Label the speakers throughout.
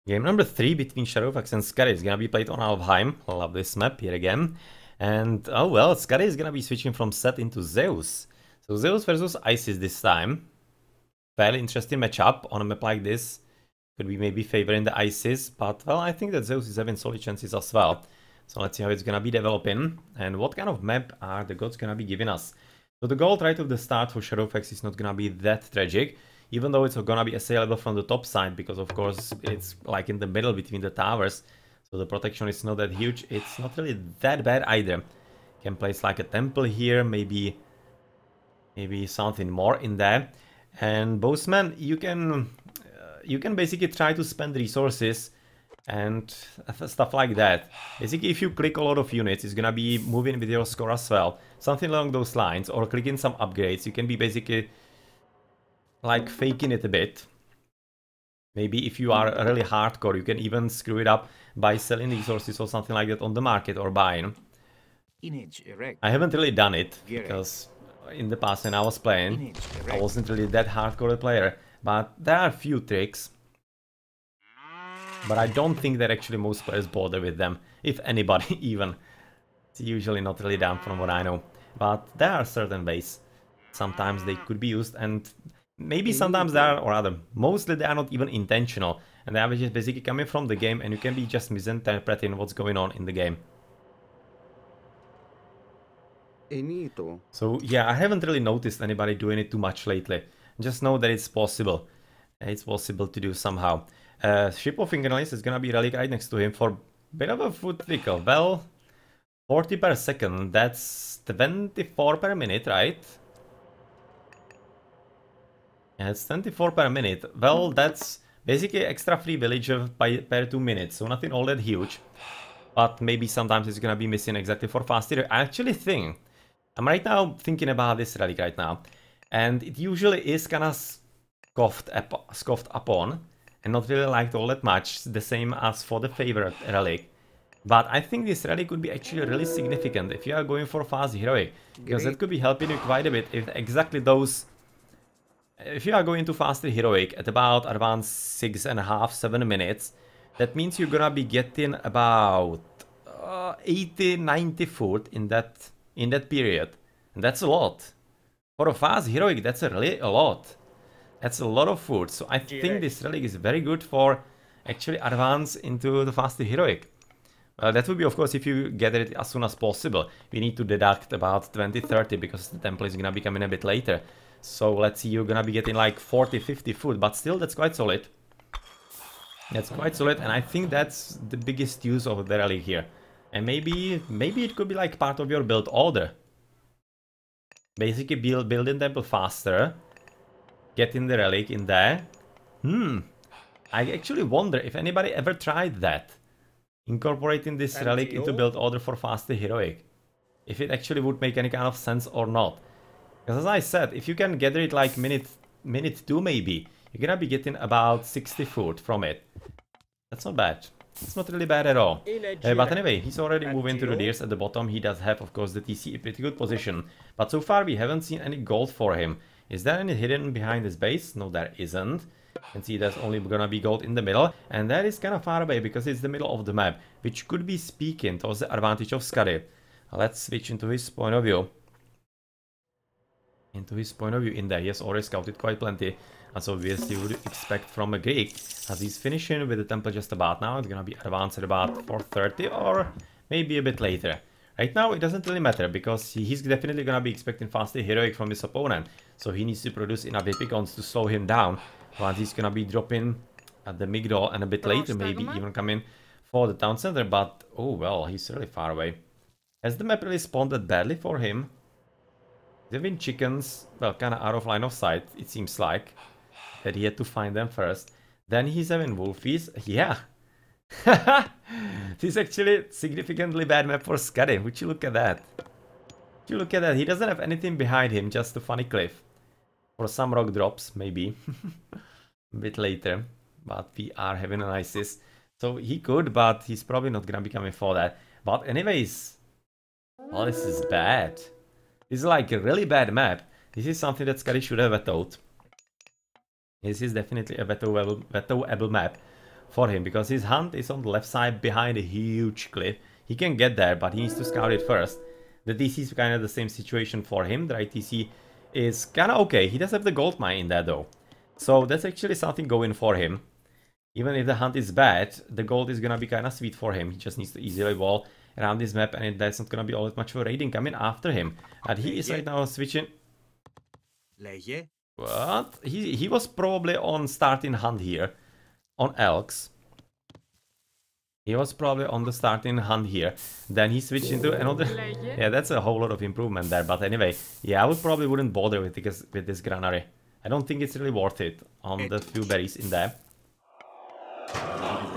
Speaker 1: Game number 3 between Shadowfax and Skady is gonna be played on Alfheim. I love this map here again. And, oh well, Skady is gonna be switching from Set into Zeus. So Zeus versus Isis this time. Fairly interesting matchup on a map like this. Could be maybe favoring the Isis, but, well, I think that Zeus is having solid chances as well. So let's see how it's gonna be developing, and what kind of map are the gods gonna be giving us. So the gold right of the start for Shadowfax is not gonna be that tragic, even though it's gonna be assailable from the top side, because of course it's like in the middle between the towers, so the protection is not that huge. It's not really that bad either. Can place like a temple here, maybe something more in there. And Boseman, you can basically try to spend resources and stuff like that. Basically, if you click a lot of units, it's gonna be moving with your score as well. Something along those lines, or clicking some upgrades. You can be basically like faking it a bit. Maybe if you are really hardcore, you can even screw it up by selling resources or something like that on the market or buying. I haven't really done it, because in the past when I was playing, I wasn't really that hardcore player. But there are a few tricks. But I don't think that actually most players bother with them, if anybody even. It's usually not really done from what I know. But there are certain ways. Sometimes they could be used, and maybe sometimes they are, or rather, mostly they are not even intentional. And they are just basically coming from the game, and you can be just misinterpreting what's going on in the game. So yeah, I haven't really noticed anybody doing it too much lately. Just know that it's possible. It's possible to do somehow. Ship of Fingernails is gonna be relic right next to him for a bit of a foot trickle. Well, 40 per second, that's 24 per minute, right? Yeah, it's 24 per minute. Well, that's basically extra free villager per 2 minutes, so nothing all that huge. But maybe sometimes it's gonna be missing exactly for faster. I actually think, I'm right now thinking about this relic right now, and it usually is kinda scoffed upon, and not really liked all that much, the same as for the favorite relic. But I think this relic could be actually really significant if you are going for fast heroic, because that could be helping you quite a bit if exactly those... If you are going to faster heroic at about advanced 6.5, 7 minutes, that means you're gonna be getting about 80, 90 food in that period. And that's a lot. For a fast heroic, that's really a lot. That's a lot of food, so I think this relic is very good for actually advance into the faster heroic. That would be, of course, if you get it as soon as possible. We need to deduct about 20-30 because the temple is gonna be coming a bit later. So let's see, you're gonna be getting like 40-50 food, but still that's quite solid. That's quite solid, and I think that's the biggest use of the relic here. And maybe it could be like part of your build order. Basically building temple faster. Getting the relic in there. I actually wonder if anybody ever tried that. Incorporating this relic into build order for faster heroic. If it actually would make any kind of sense or not. Because as I said, if you can gather it like minute 2 maybe, you're gonna be getting about 60 food from it. That's not bad. It's not really bad at all. But anyway, he's already moving to the deers at the bottom. He does have, of course, the TC a pretty good position. But so far we haven't seen any gold for him. Is there any hidden behind his base? No, there isn't. You can see there's only gonna be gold in the middle. And that is kind of far away because it's the middle of the map. Which could be speaking towards the advantage of Skady. Let's switch into his point of view. In there. He has already scouted quite plenty. As obviously you would expect from a Greek. As he's finishing with the temple just about now. It's gonna be advanced at about 4:30 or maybe a bit later. Right now it doesn't really matter because he's definitely gonna be expecting faster heroic from his opponent. So he needs to produce enough epicons to slow him down. Once he's gonna be dropping at the Migdol and a bit later maybe even coming for the town center. But oh well, he's really far away. Has the map really spawned that badly for him? There have been chickens, well, kinda out of line of sight, it seems like. That he had to find them first. Then he's having wolfies. Yeah. This is actually significantly bad map for Skady. Would you look at that? Would you look at that? He doesn't have anything behind him, just a funny cliff. Or some rock drops, maybe. A bit later. But we are having an ISIS. So he could, but he's probably not gonna be coming for that. But anyways. Oh, this is bad. This is like a really bad map. This is something that Skady should have vetoed. This is definitely a vetoable map. for him, because his hunt is on the left side behind a huge cliff. He can get there, but he needs to scout it first. The TC is kind of the same situation for him. The right TC is kind of okay. He does have the gold mine in there though. So that's actually something going for him. Even if the hunt is bad, the gold is gonna be kind of sweet for him. He just needs to easily wall around this map, and that's not gonna be all that much of a raiding coming after him. And he is right now switching. What? He was probably on starting hunt here on elks. He was probably on the starting hunt here. Then he switched into another. Yeah, that's a whole lot of improvement there. But anyway, yeah, I probably wouldn't bother with this granary. I don't think it's really worth it on the few berries in there.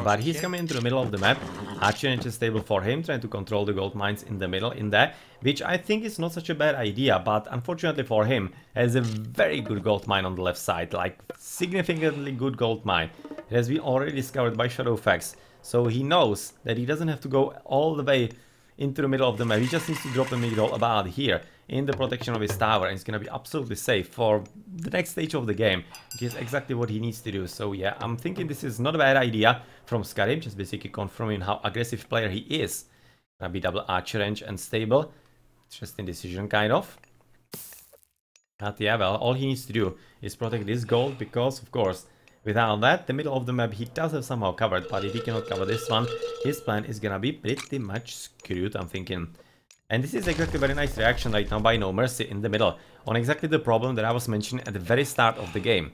Speaker 1: But he's coming into the middle of the map. Archer is stable for him, trying to control the gold mines in the middle in there, which I think is not such a bad idea, but unfortunately for him, has a very good gold mine on the left side, like significantly good gold mine. It has been already discovered by Shadowfax, so he knows that he doesn't have to go all the way into the middle of the map. He just needs to drop the mid-roll about here in the protection of his tower, and it's gonna be absolutely safe for the next stage of the game, which is exactly what he needs to do. So yeah, I'm thinking this is not a bad idea from Skady, just basically confirming how aggressive player he is. Gonna be double archer range and stable. Interesting decision, kind of. But yeah, well, all he needs to do is protect this gold, because of course, without that, the middle of the map he does have somehow covered, but if he cannot cover this one, his plan is gonna be pretty much screwed, I'm thinking. And this is exactly a very nice reaction right now by NoMercy in the middle, on exactly the problem that I was mentioning at the very start of the game.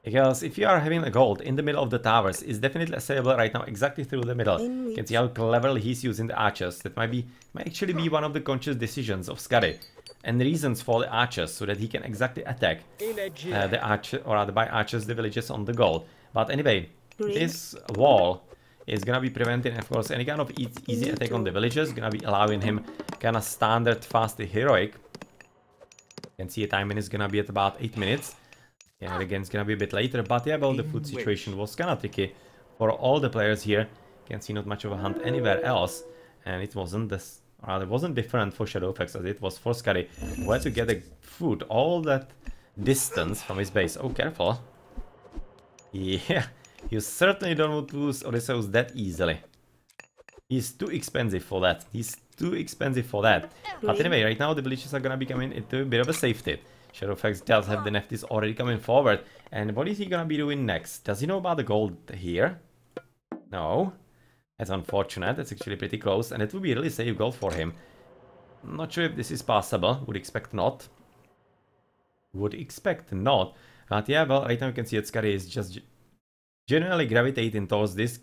Speaker 1: Because if you are having a gold in the middle of the towers, it's definitely assayable right now exactly through the middle. You can see how cleverly he's using the archers. That might actually be one of the conscious decisions of Skady. And reasons for the archers, so that he can exactly attack the archer, or rather by archers, the villages on the gold. But anyway, this wall is gonna be preventing, of course, any kind of easy attack on the villagers. Gonna be allowing him kind of standard, fast, heroic. You can see a timing is gonna be at about 8 minutes. Yeah, again, it's gonna be a bit later, but yeah, well, the food situation was kind of tricky for all the players here. You can see not much of a hunt anywhere else, and it wasn't this. It wasn't different for Shadowfax as it was for Skady, who had to get the food all that distance from his base. Oh, careful. Yeah, you certainly don't want to lose Odysseus that easily. He's too expensive for that. He's too expensive for that. But anyway, right now the villages are gonna be coming into a bit of a safety. Shadowfax does have the Neftis already coming forward. And what is he gonna be doing next? Does he know about the gold here? No. That's unfortunate. That's actually pretty close, and it would be really safe gold for him. Not sure if this is possible. Would expect not. Would expect not. But yeah, well, right now you can see that Skady is just generally gravitating towards this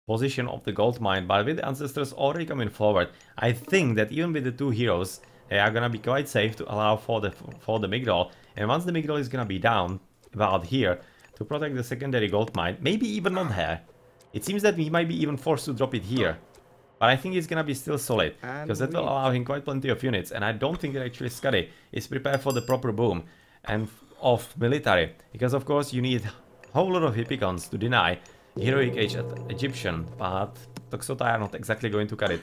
Speaker 1: position of the gold mine, but with the ancestors already coming forward, I think that even with the two heroes, they are gonna be quite safe to allow for the Migdol. And once the Migdol is gonna be down about here to protect the secondary gold mine, maybe even not here. It seems that he might be even forced to drop it here. But I think it's gonna be still solid, because that will allow him quite plenty of units. And I don't think that actually Skady is prepared for the proper boom and of military. Because of course you need a whole lot of hippicons to deny heroic age Egyptian. But Toxotai are not exactly going to cut it.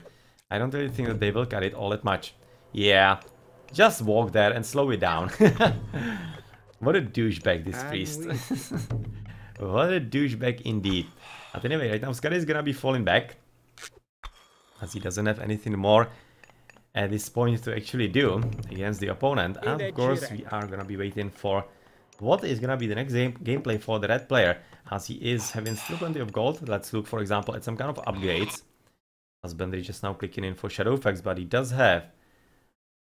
Speaker 1: I don't really think that they will cut it all that much. Yeah, just walk there and slow it down. What a douchebag this priest. What a douchebag indeed. But anyway, right now Skady is gonna be falling back, as he doesn't have anything more at this point to actually do against the opponent. And of course we are gonna be waiting for what is gonna be the next gameplay for the red player, as he is having still plenty of gold. Let's look, for example, at some kind of upgrades. Husbandry just now clicking in for Shadowfax, but he does have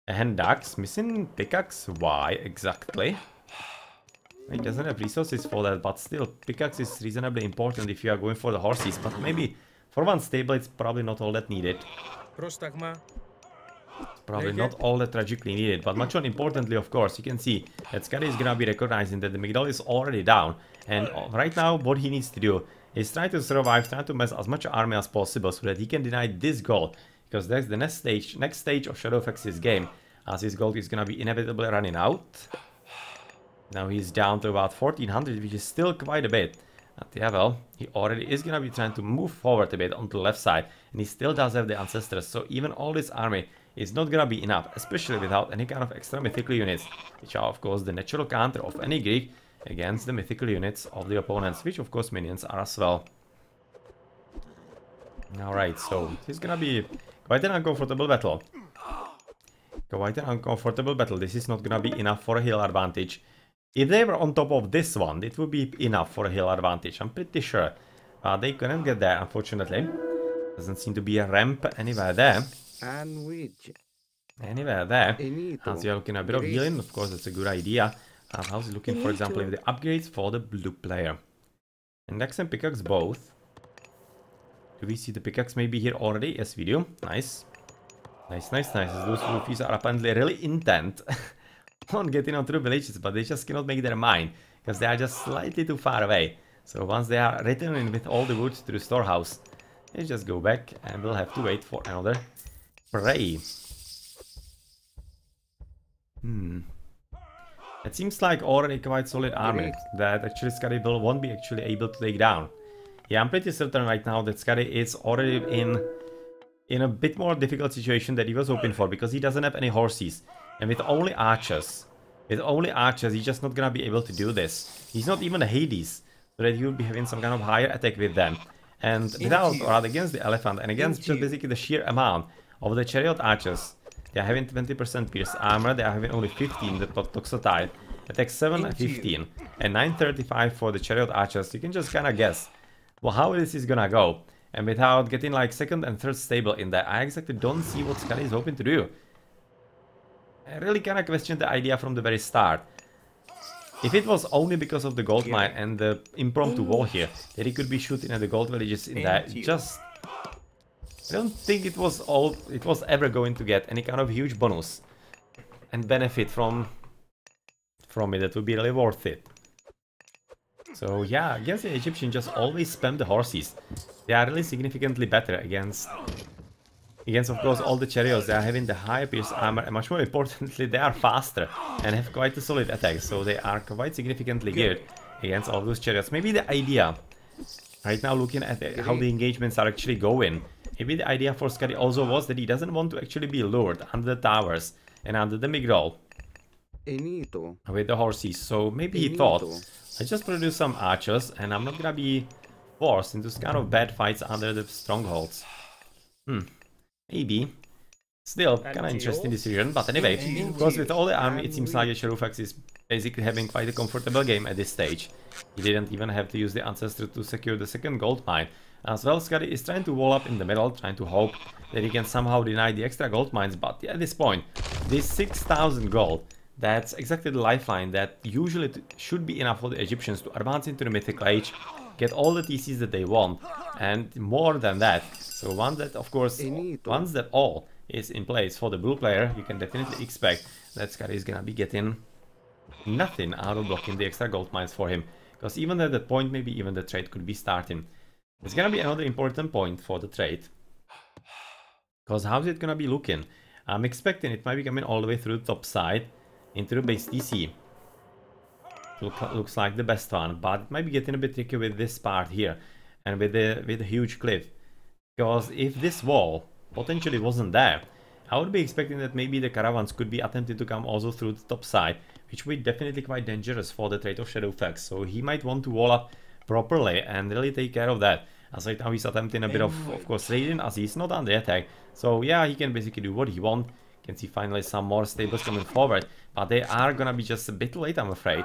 Speaker 1: a hand axe, missing pickaxe. Why exactly? He doesn't have resources for that, but still, pickaxe is reasonably important if you are going for the horses. But maybe for one stable, it's probably not all that needed. Probably not all that tragically needed, but much more importantly, of course, you can see that Skady is gonna be recognizing that the Migdol is already down. And right now, what he needs to do is try to survive, try to mass as much army as possible so that he can deny this gold. Because that's the next stage of Shadowfax's game, as his gold is gonna be inevitably running out. Now he's down to about 1400, which is still quite a bit. But yeah, well, he already is gonna be trying to move forward a bit onto the left side, and he still does have the ancestors, so even all this army is not gonna be enough, especially without any kind of extra mythical units, which are of course the natural counter of any Greek against the mythical units of the opponents, which of course minions are as well. Alright, so this is gonna be quite an uncomfortable battle. Quite an uncomfortable battle. This is not gonna be enough for a hill advantage. If they were on top of this one, it would be enough for a hill advantage, I'm pretty sure. But they couldn't get there, unfortunately. Doesn't seem to be a ramp anywhere there. Anywhere there. As you're looking at a bit of healing, of course, that's a good idea. How's it looking, for example, with the upgrades for the blue player? And axe and pickaxe both. Do we see the pickaxe maybe here already? Yes, we do. Nice. Nice, nice, nice. Those roofies are apparently really intent on getting onto the villages, but they just cannot make their mind, because they are just slightly too far away. So once they are returning with all the wood to the storehouse, they just go back and we'll have to wait for another prey. It seems like already quite solid army that actually Skady won't be actually able to take down. Yeah, I'm pretty certain right now that Skady is already in a bit more difficult situation that he was hoping for, because he doesn't have any horses. And with only archers, he's just not gonna be able to do this. He's not even a Hades, so that he will be having some kind of higher attack with them. And without, or against the elephant, and against just basically the sheer amount of the chariot archers, they are having 20% pierce armor, they are having only 15, the Toxotile. Attack 7 and 15, and 935 for the chariot archers. You can just kinda guess, well, how this is gonna go. And without getting like second and third stable in there, I exactly don't see what Skady is hoping to do. I really kinda questioned the idea from the very start. If it was only because of the gold mine and the impromptu wall here, that he could be shooting at the gold villages in there, just... I don't think it was ever going to get any kind of huge bonus and benefit from it that would be really worth it. So yeah, against the Egyptian, just always spam the horses. They are really significantly better against of course all the chariots. They are having the higher pierce armor, and much more importantly, they are faster and have quite a solid attack. So they are quite significantly geared against all those chariots. Maybe the idea, right now looking at how the engagements are actually going, maybe the idea for Skady also was that he doesn't want to actually be lured under the towers and under the Migdol with the horses. So maybe he thought, let's just produce some archers and I'm not gonna be forced into kind of bad fights under the strongholds. Maybe. Still, kinda interesting decision, but anyway, of course with all the army it seems like Sharufax is basically having quite a comfortable game at this stage. He didn't even have to use the Ancestor to secure the second gold mine. As well, Skady is trying to wall up in the middle, trying to hope that he can somehow deny the extra gold mines, but at this point, this 6,000 gold, that's exactly the lifeline that usually should be enough for the Egyptians to advance into the Mythical Age, get all the TCs that they want, and more than that. So once that, of course, once that all is in place for the blue player, you can definitely expect that Skady is gonna be getting nothing out of blocking the extra gold mines for him. Because even at that point, maybe even the trade could be starting. It's gonna be another important point for the trade. Because how's it gonna be looking? I'm expecting it might be coming all the way through the top side into the base TC. Looks like the best one, but it might be getting a bit tricky with this part here and with the huge cliff. Because if this wall potentially wasn't there, I would be expecting that maybe the caravans could be attempting to come also through the top side, which would be definitely quite dangerous for the trade of Shadowfax. So he might want to wall up properly and really take care of that. As right now he's attempting a bit of course raiding, as he's not under attack. So yeah, he can basically do what he wants. You can see finally some more stables coming forward, but they are gonna be just a bit late, I'm afraid.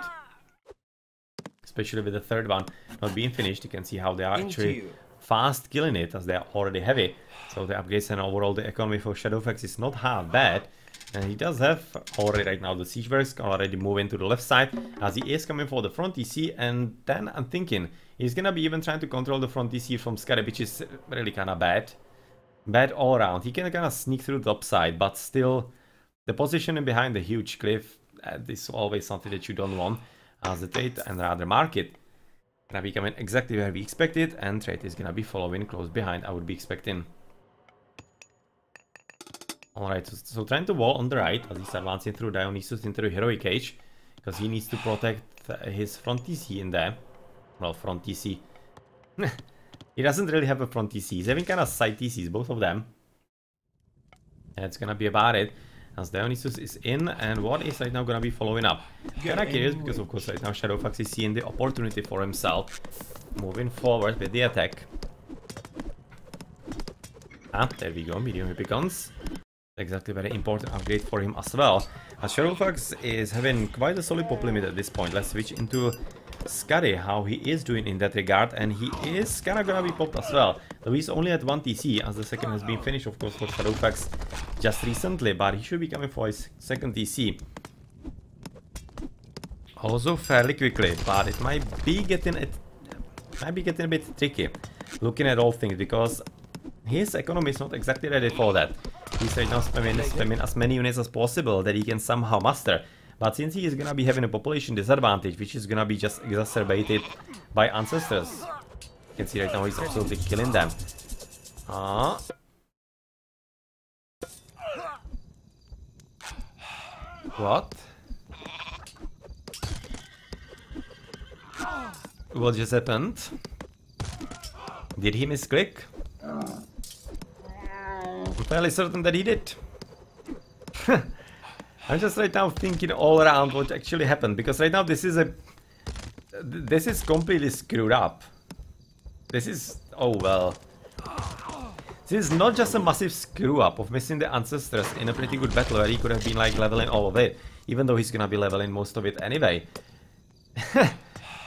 Speaker 1: Especially with the third one not being finished. You can see how they are actually fast killing it, as they are already heavy. So the upgrades and overall the economy for Shadowfax is not half bad. And he does have already right now the siege barracks already moving to the left side, as he is coming for the front TC. And then I'm thinking he's gonna be even trying to control the front TC from Skady, which is really kind of bad. Bad all around. He can kind of sneak through the top side, but still the positioning behind the huge cliff, this is always something that you don't want, as the trade and rather market gonna be coming exactly where we expected, and trade is gonna be following close behind, I would be expecting. Alright, so trying to wall on the right as he's advancing through Dionysus into the Heroic Age, because he needs to protect his front TC in there. Well, front TC. He doesn't really have a front TC, he's having kind of side TCs, both of them. That's gonna be about it, as Dionysus is in, and what is right now gonna be following up? Kinda curious, because of course right now Shadowfax is seeing the opportunity for himself, moving forward with the attack. Ah, there we go, medium Hippicons. Exactly, very important upgrade for him as well. As Shadowfax is having quite a solid pop limit at this point. Let's switch into Skady, how he is doing in that regard, and he is kinda gonna be popped as well. Though he's only at 1 TC, as the second has been finished, of course, for Shadowfax just recently, but he should be coming for his second TC. Also fairly quickly, but it might be getting a bit tricky, looking at all things, because his economy is not exactly ready for that. He's right now spamming as many units as possible that he can somehow master. But since he is gonna be having a population disadvantage, which is gonna be just exacerbated by ancestors. You can see right now he's absolutely killing them. What? What just happened? Did he misclick? I'm fairly certain that he did. I'm just right now thinking all around what actually happened, because right now this is completely screwed up. This is, oh well. This is not just a massive screw up of missing the ancestors in a pretty good battle where he could have been like leveling all of it, even though he's gonna be leveling most of it anyway.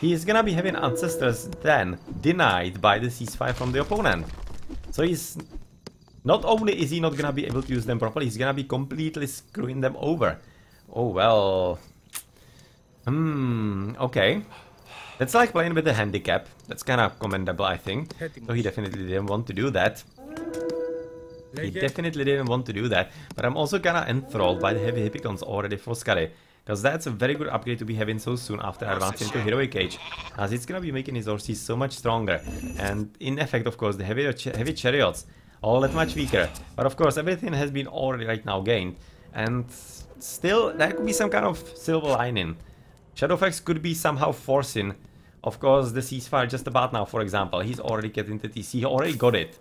Speaker 1: He's gonna be having ancestors then denied by the ceasefire from the opponent. So he's not only is he not gonna be able to use them properly, he's gonna be completely screwing them over. Oh well. Okay. That's like playing with a handicap. That's kinda commendable, I think. So he definitely didn't want to do that. He definitely didn't want to do that. But I'm also kinda enthralled by the heavy Hippicons already for Skady, because that's a very good upgrade to be having so soon after advancing to Heroic Age, as it's gonna be making his horses so much stronger. And in effect, of course, the heavy chariots all that much weaker. But of course, everything has been already right now gained. And still, there could be some kind of silver lining. Shadowfax could be somehow forcing, of course, the ceasefire just about now, for example. He's already getting the TC, he already got it.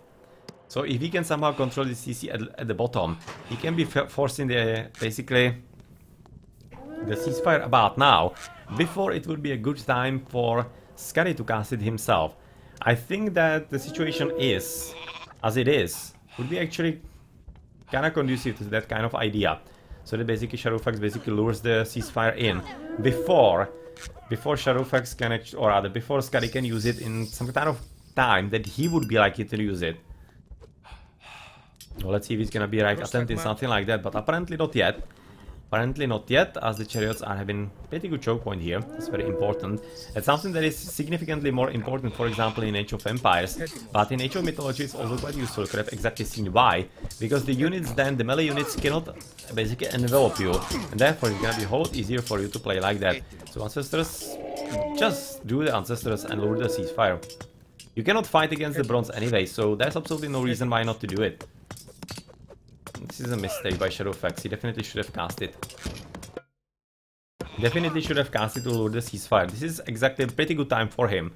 Speaker 1: So if he can somehow control the CC at the bottom, he can be forcing the, basically, the ceasefire about now, before it would be a good time for Skady to cast it himself. I think that the situation is, as it is, would be actually kind of conducive to that kind of idea. So that basically Shadowfax basically lures the ceasefire in before Shadowfax can or rather before Skady can use it in some kind of time that he would be likely to use it. Well, let's see if he's gonna be right attempting something like that, but apparently not yet. Apparently not yet, as the chariots are having pretty good choke point here. It's very important. It's something that is significantly more important, for example, in Age of Empires. But in Age of Mythology it's also quite useful. Could have exactly seen why. Because the units then, the melee units cannot basically envelop you. And therefore it's gonna be a whole lot easier for you to play like that. So Ancestors, just do the Ancestors and lure the ceasefire. You cannot fight against the bronze anyway, so there's absolutely no reason why not to do it. This is a mistake by Shadowfax. He definitely should have cast it. Definitely should have cast it to lure the ceasefire. This is exactly a pretty good time for him.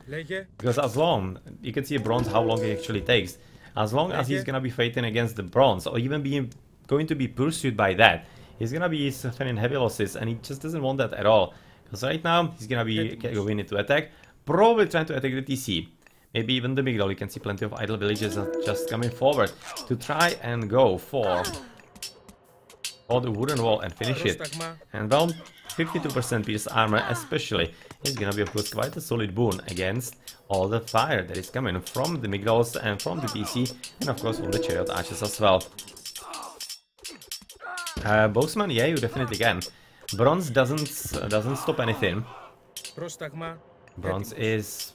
Speaker 1: Because as long, you can see a bronze how long it actually takes. As long as he's gonna be fighting against the bronze, or even being going to be pursued by that, he's gonna be suffering heavy losses, and he just doesn't want that at all. Because right now, he's gonna be going into attack, probably trying to attack the TC. Maybe even the Migdal. You can see plenty of idle villages are just coming forward to try and go for the wooden wall and finish it. And well, 52% pierce armor especially is gonna be of course quite a solid boon against all the fire that is coming from the Migdals and from the TC, and of course from the chariot archers as well. Boseman, yeah, you definitely can. Bronze doesn't stop anything. Bronze is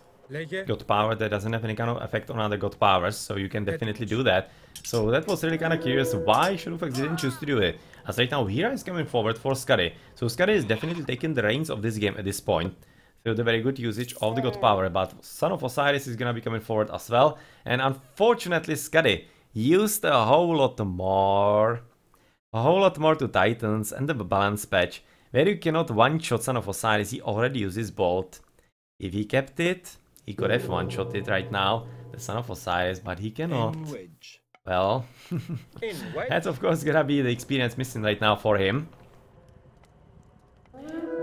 Speaker 1: god power that doesn't have any kind of effect on other god powers, so you can definitely do that. So that was really kind of curious why Shadowfax didn't choose to do it. As right now Hira is coming forward for Skady. So Skady is definitely taking the reins of this game at this point. So the very good usage of the god power, but Son of Osiris is gonna be coming forward as well. And unfortunately Skady used a whole lot more to Titans and the balance patch, where you cannot one-shot Son of Osiris. He already uses Bolt. If he kept it, he could have one-shot it right now, the Son of Osiris, but he cannot. Well, that's of course gonna be the experience missing right now for him.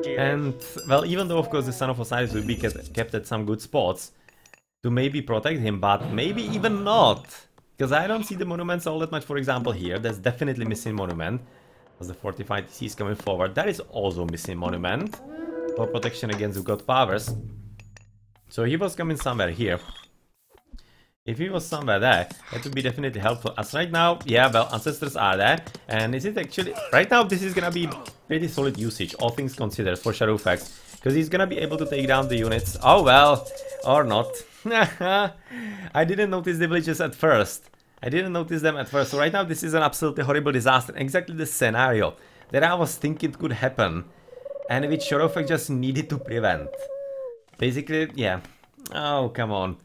Speaker 1: And, well, even though of course the Son of Osiris will be kept at some good spots to maybe protect him, but maybe even not. Because I don't see the monuments all that much, for example, here. There's definitely missing monument. As the fortified TC is coming forward. That is also missing monument. For protection against the god powers. So he was coming somewhere here. If he was somewhere there, that would be definitely helpful. As right now, yeah, well, ancestors are there. And is it actually... Right now, this is gonna be pretty solid usage, all things considered, for Shadowfax. Because he's gonna be able to take down the units. Oh, well. Or not. I didn't notice the villages at first. I didn't notice them at first. So right now, this is an absolutely horrible disaster. Exactly the scenario that I was thinking could happen. And which Shadowfax just needed to prevent. Basically, yeah. Oh, come on.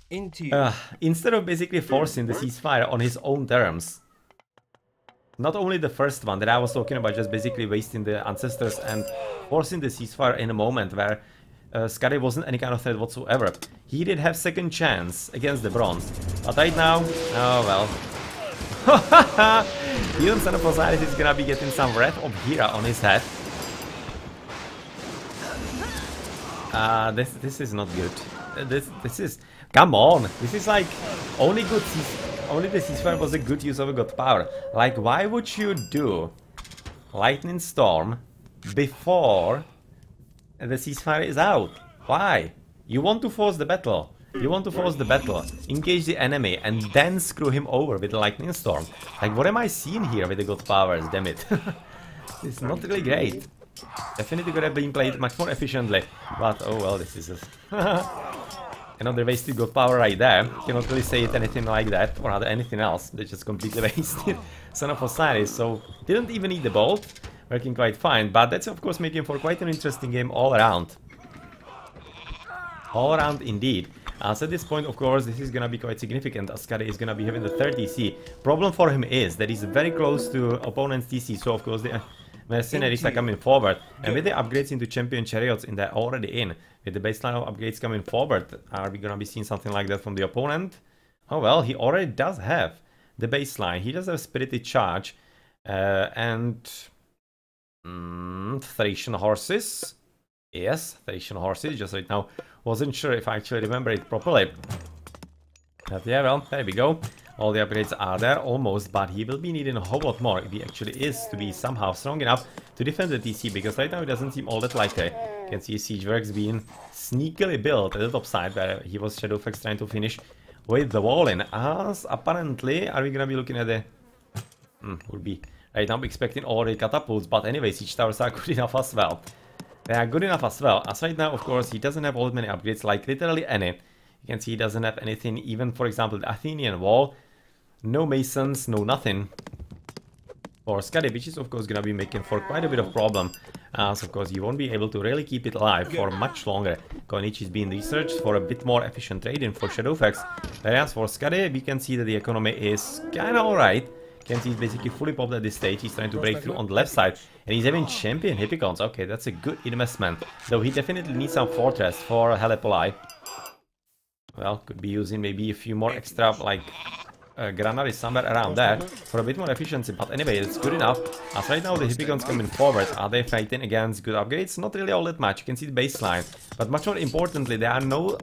Speaker 1: Instead of basically forcing the ceasefire on his own terms. Not only the first one that I was talking about, just basically wasting the ancestors and forcing the ceasefire in a moment where Skady wasn't any kind of threat whatsoever. He did have second chance against the bronze. But right now, oh well. Even Son of Osiris is gonna be getting some Wrath of Hera on his head. This is not good. This is... Come on! This is like... Only the ceasefire was a good use of a god power. Like, why would you do Lightning Storm before the ceasefire is out? Why? You want to force the battle. You want to force the battle, engage the enemy, and then screw him over with the Lightning Storm. Like, what am I seeing here with the god powers, damn it? It's not really great. Definitely could have been played much more efficiently. But, oh well, this is a... Another wasted god power right there. Cannot really say it anything like that, or rather anything else. They just completely wasted Son of Osiris, so didn't even need the bolt. Working quite fine, but that's of course making for quite an interesting game all around. All around indeed. So at this point, of course, this is gonna be quite significant as Skady is gonna be having the third TC. Problem for him is that he's very close to opponent's TC, so of course the mercenaries are coming forward. And with the upgrades into champion chariots in there already in, with the baseline of upgrades coming forward, are we gonna be seeing something like that from the opponent? Oh well, he already does have the baseline. He does have spirited charge and Thracian horses. Yes, Thracian horses. Just right now, wasn't sure if I actually remember it properly. But yeah, well, there we go. All the upgrades are there almost, but he will be needing a whole lot more if he actually is to be somehow strong enough to defend the TC, because right now it doesn't seem all that likely. You can see Siege Works being sneakily built at the top side where he was Shadowfax trying to finish with the wall in. As apparently, are we gonna be looking at the... would be right now expecting already catapults, but anyway, siege towers are good enough as well. They are good enough as well, as right now, of course, he doesn't have all that many upgrades, like literally any. You can see he doesn't have anything, even for example the Athenian wall. No masons, no nothing for Skady, which is of course gonna be making for quite a bit of problem. As of course you won't be able to really keep it alive for much longer. Koinichi is being researched for a bit more efficient trading for Shadowfax. Whereas for Skady, we can see that the economy is kinda alright. You can see he's basically fully popped at this stage. He's trying to break through on the left side. And he's having champion Hippicons. Okay, that's a good investment. Though he definitely needs some fortress for Helepoli. Well, could be using maybe a few more extra, like... granaries somewhere around there for a bit more efficiency, but anyway, it's good enough. As right now the Hippicons coming forward, are they fighting against good upgrades? Not really all that much. You can see the baseline, but much more importantly, there are no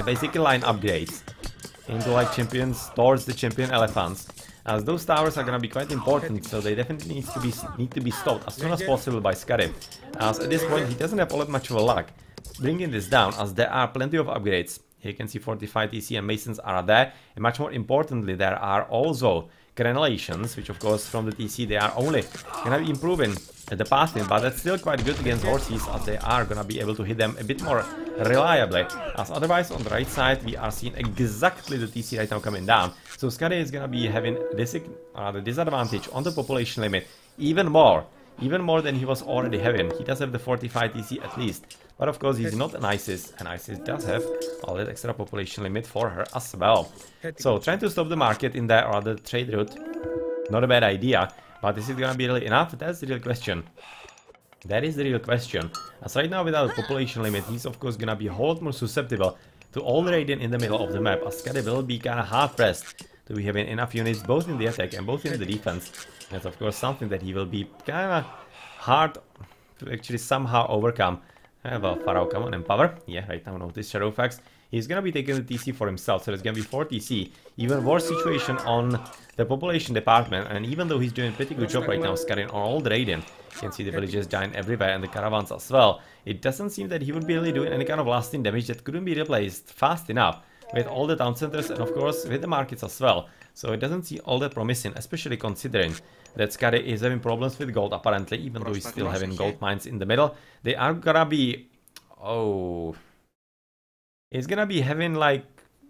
Speaker 1: basic line upgrades into like champions towards the champion elephants, as those towers are gonna be quite important, so they definitely need to be stopped as soon as possible by Skady. As at this point he doesn't have all that much of a luck bringing this down, as there are plenty of upgrades. Here you can see fortified TC and masons are there, and much more importantly there are also crenellations, which of course from the TC they are only gonna be improving the pathing, but that's still quite good against horses, as they are gonna be able to hit them a bit more reliably. As otherwise on the right side we are seeing exactly the TC right now coming down, so Skady is gonna be having the disadvantage on the population limit even more than he was already having. He does have the fortified TC at least. But of course he's not an ISIS, and ISIS does have all that extra population limit for her as well. So trying to stop the market in there, or the trade route, not a bad idea, but is it gonna be really enough? That's the real question. That is the real question. As right now without a population limit, he's of course gonna be a whole lot more susceptible to all the raiding in the middle of the map, as Skady will be kinda hard pressed to be having enough units both in the attack and both in the defense. That's of course something that he will be kinda hard to actually somehow overcome. Well, Pharaoh, come on, empower. Yeah, right now notice Shadowfax. he's gonna be taking the TC for himself, so there's gonna be 4 TC. Even worse situation on the population department, and even though he's doing a pretty good job right now, scattering all the raiding, you can see the villages dying everywhere and the caravans as well. It doesn't seem that he would be really doing any kind of lasting damage that couldn't be replaced fast enough with all the town centers and of course with the markets as well. So it doesn't seem all that promising, especially considering that Skady is having problems with gold apparently, even though he's still having gold mines in the middle. They are gonna be... oh... he's gonna be having like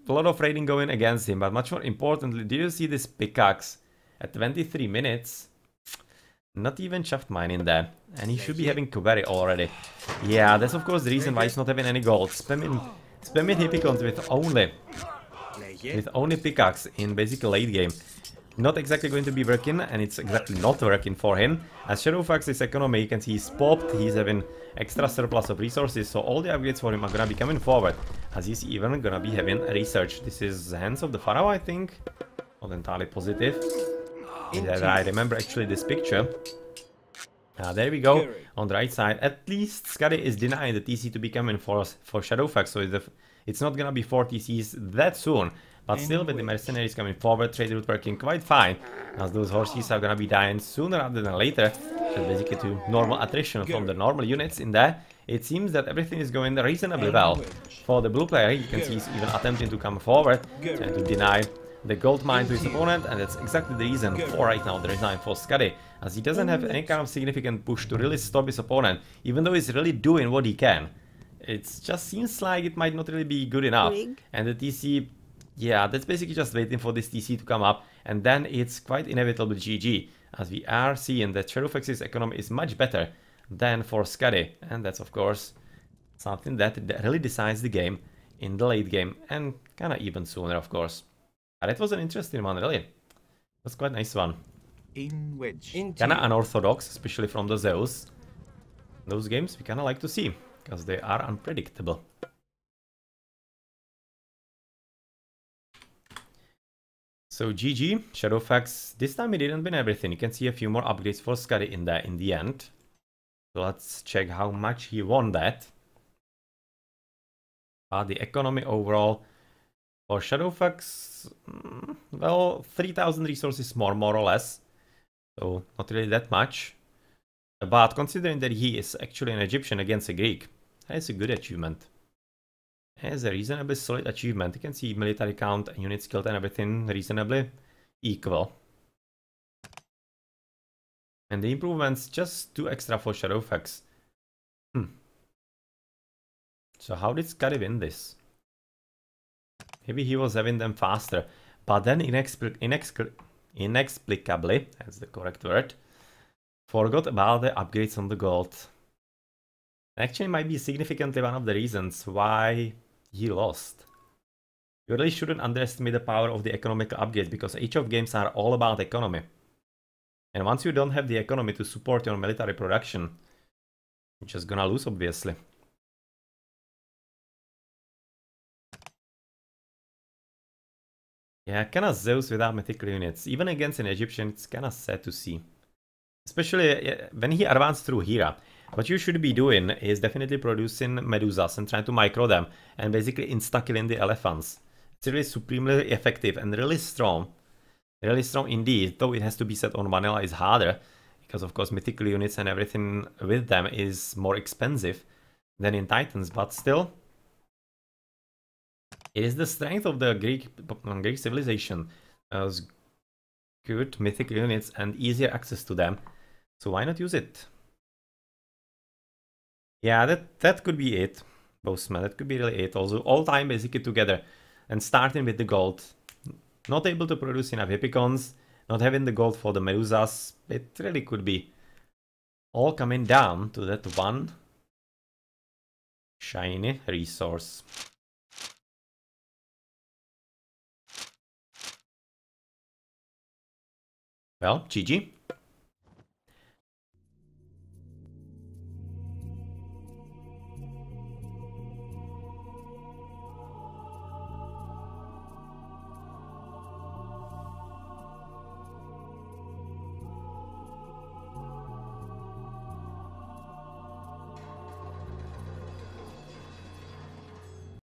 Speaker 1: a lot of raiding going against him, but much more importantly, do you see this pickaxe at 23 minutes? Not even shaft mine in there, and he should be having Kuberi already. Yeah, that's of course the reason why he's not having any gold. Spamming Hippicons with only pickaxe in basically late game. Not exactly going to be working, and it's exactly not working for him. As Shadowfax's economy, you can see he's popped, he's having extra surplus of resources, so all the upgrades for him are gonna be coming forward. As he's even gonna be having research. This is Hands of the Pharaoh, I think. Not entirely positive. That I remember actually this picture. There we go, on the right side. At least Skady is denying the TC to be coming for Shadowfax, so it's not gonna be 4 TCs that soon. But still, with the mercenaries coming forward, trade route working quite fine, as those horses are gonna be dying sooner rather than later. So basically to normal attrition from the normal units in there. It seems that everything is going reasonably well. For the blue player, you can see he's even attempting to come forward and to deny the gold mine to his opponent, and that's exactly the reason for right now the resign for Skady, as he doesn't have any kind of significant push to really stop his opponent, even though he's really doing what he can. It just seems like it might not really be good enough, and the TC, yeah, that's basically just waiting for this TC to come up, and then it's quite inevitable GG, as we are seeing that Shadowfax's economy is much better than for Skady, and that's of course something that really decides the game in the late game, and kinda even sooner of course. That was an interesting one, really. It was quite a nice one. Kinda unorthodox, especially from the Zeus. Those games we kinda like to see, because they are unpredictable. So GG, Shadowfax, this time he didn't win everything. You can see a few more upgrades for Skady in there in the end. So let's check how much he won that. The economy overall for Shadowfax, well, 3,000 resources more or less. So not really that much. But considering that he is actually an Egyptian against a Greek, that's a good achievement. It's a reasonably solid achievement. You can see military count, units killed and everything reasonably equal. And the improvements just 2 extra for Shadowfax. So how did Skady win this? Maybe he was having them faster, but then inexplicably, that's the correct word, forgot about the upgrades on the gold. Actually might be significantly one of the reasons why he lost. You really shouldn't underestimate the power of the economical upgrades, because Age of games are all about economy. And once you don't have the economy to support your military production, you're just gonna lose, obviously. Yeah, kinda Zeus without mythical units. Even against an Egyptian, it's kinda sad to see. Especially when he advanced through Hera. What you should be doing is definitely producing Medusas and trying to micro them and basically insta-killing the elephants. It's really supremely effective and really strong. Really strong indeed, though it has to be set on vanilla is harder. Because of course mythical units and everything with them is more expensive than in Titans, but still. It is the strength of the Greek civilization. Good mythical units and easier access to them. So why not use it? Yeah, that could be it, Bossman. That could be really it. Also, all time basically together and starting with the gold. Not able to produce enough Hippicons, not having the gold for the Medusas. It really could be all coming down to that one shiny resource. Well, GG.